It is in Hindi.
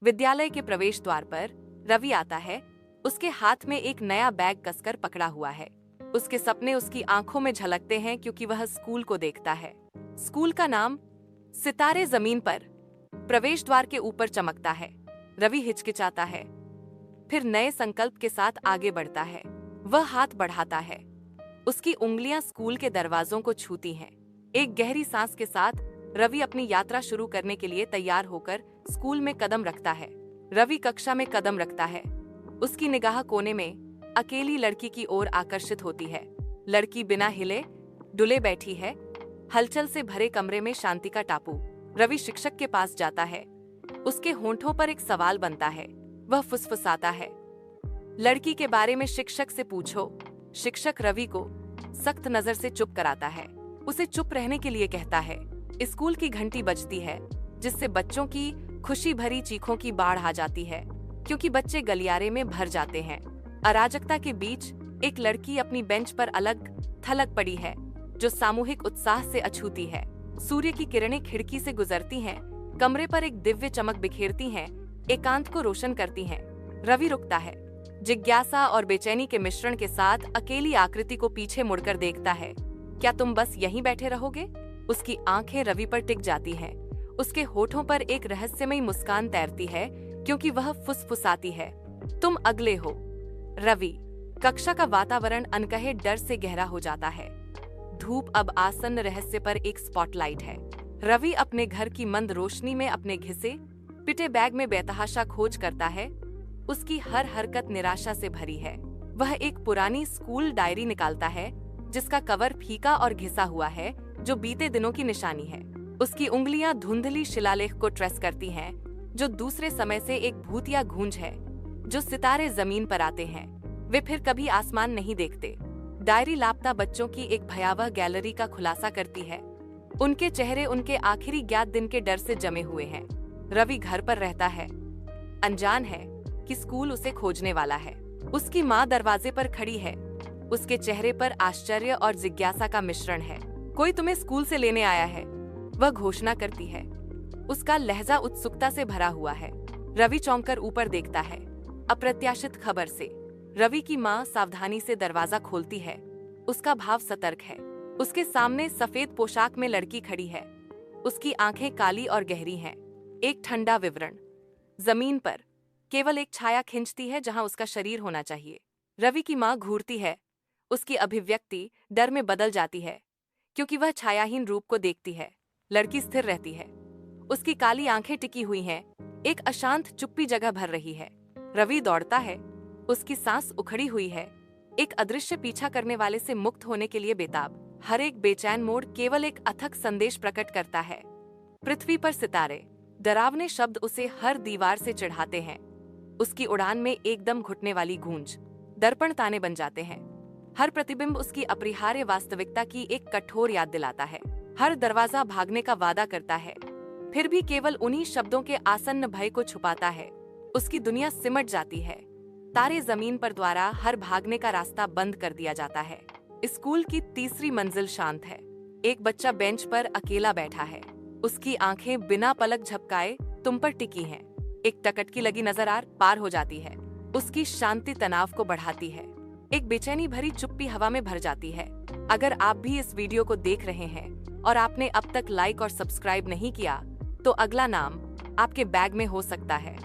विद्यालय के प्रवेश द्वार पर रवि आता है। उसके हाथ में एक नया बैग कसकर पकड़ा हुआ है। उसके सपने उसकी आंखों में झलकते हैं क्योंकि वह स्कूल को देखता है। स्कूल का नाम सितारे जमीन पर प्रवेश द्वार के ऊपर चमकता है। रवि हिचकिचाता है, फिर नए संकल्प के साथ आगे बढ़ता है। वह हाथ बढ़ाता है, उसकी उंगलियां स्कूल के दरवाजों को छूती हैं। एक गहरी सांस के साथ रवि अपनी यात्रा शुरू करने के लिए तैयार होकर स्कूल में कदम रखता है। रवि कक्षा में कदम रखता है। उसकी निगाह कोने में अकेली लड़की की ओर आकर्षित होती है। लड़की बिना हिले डुले बैठी है। हलचल से भरे कमरे में शांति का टापू। रवि शिक्षक के पास जाता है। उसके होंठों पर एक सवाल बनता है। वह फुसफुसाता है, लड़की के बारे में शिक्षक से पूछो। शिक्षक रवि को सख्त नजर से चुप कराता है। उसे चुप रहने के लिए कहता है। स्कूल की घंटी बजती है, जिससे बच्चों की खुशी भरी चीखों की बाढ़ आ जाती है, क्योंकि बच्चे गलियारे में भर जाते हैं। अराजकता के बीच एक लड़की अपनी बेंच पर अलग थलग पड़ी है, जो सामूहिक उत्साह से अछूती है। सूर्य की किरणें खिड़की से गुजरती हैं, कमरे पर एक दिव्य चमक बिखेरती हैं, एकांत को रोशन करती हैं। रवि रुकता है, जिज्ञासा और बेचैनी के मिश्रण के साथ अकेली आकृति को पीछे मुड़कर देखता है। क्या तुम बस यहीं बैठे रहोगे? उसकी आंखें रवि पर टिक जाती हैं। उसके होठों पर एक रहस्यमयी मुस्कान तैरती है, क्योंकि वह फुसफुसाती है, तुम अगले हो। रवि। कक्षा का वातावरण अनकहे डर से गहरा हो जाता है। धूप अब आसन्न रहस्य पर एक स्पॉटलाइट है। रवि अपने घर की मंद रोशनी में अपने घिसे पिटे बैग में बेतहाशा खोज करता है। उसकी हर हरकत निराशा से भरी है। वह एक पुरानी स्कूल डायरी निकालता है, जिसका कवर फीका और घिसा हुआ है, जो बीते दिनों की निशानी है। उसकी उंगलियां धुंधली शिलालेख को ट्रेस करती हैं, जो दूसरे समय से एक भूतिया गूंज है। जो सितारे जमीन पर आते हैं, वे फिर कभी आसमान नहीं देखते। डायरी लापता बच्चों की एक भयावह गैलरी का खुलासा करती है। उनके चेहरे उनके आखिरी ज्ञात दिन के डर से जमे हुए हैं। रवि घर पर रहता है, अनजान है कि स्कूल उसे खोजने वाला है। उसकी माँ दरवाजे पर खड़ी है। उसके चेहरे पर आश्चर्य और जिज्ञासा का मिश्रण है। कोई तुम्हें स्कूल से लेने आया है, वह घोषणा करती है। उसका लहजा उत्सुकता से भरा हुआ है। रवि चौंककर ऊपर देखता है। अप्रत्याशित खबर से रवि की माँ सावधानी से दरवाजा खोलती है। उसका भाव सतर्क है। उसके सामने सफेद पोशाक में लड़की खड़ी है। उसकी आंखें काली और गहरी हैं। एक ठंडा विवरण। जमीन पर केवल एक छाया खिंचती है जहां उसका शरीर होना चाहिए। रवि की मां घूरती है। उसकी अभिव्यक्ति डर में बदल जाती है, क्योंकि वह छायाहीन रूप को देखती है। लड़की स्थिर रहती है। उसकी काली आंखें टिकी हुई हैं। एक अशांत चुप्पी जगह भर रही है। रवि दौड़ता है। उसकी सांस उखड़ी हुई है, एक अदृश्य पीछा करने वाले से मुक्त होने के लिए बेताब। हर एक बेचैन मोड़ केवल एक अथक संदेश प्रकट करता है। पृथ्वी पर सितारे। डरावने शब्द उसे हर दीवार से चिढ़ाते हैं। उसकी उड़ान में एकदम घुटने वाली गूंज। दर्पण ताने बन जाते हैं। हर प्रतिबिंब उसकी अपरिहार्य वास्तविकता की एक कठोर याद दिलाता है। हर दरवाजा भागने का वादा करता है, फिर भी केवल उन्हीं शब्दों के आसन्न भय को छुपाता है। उसकी दुनिया सिमट जाती है। तारे जमीन पर द्वारा हर भागने का रास्ता बंद कर दिया जाता है। स्कूल की तीसरी मंजिल शांत है। एक बच्चा बेंच पर अकेला बैठा है। उसकी आंखें बिना पलक झपकाए तुम पर टिकी हैं। एक टकटकी लगी नजर पार हो जाती है। उसकी शांति तनाव को बढ़ाती है। एक बेचैनी भरी चुप्पी हवा में भर जाती है। अगर आप भी इस वीडियो को देख रहे हैं और आपने अब तक लाइक और सब्सक्राइब नहीं किया, तो अगला नाम आपके बैग में हो सकता है।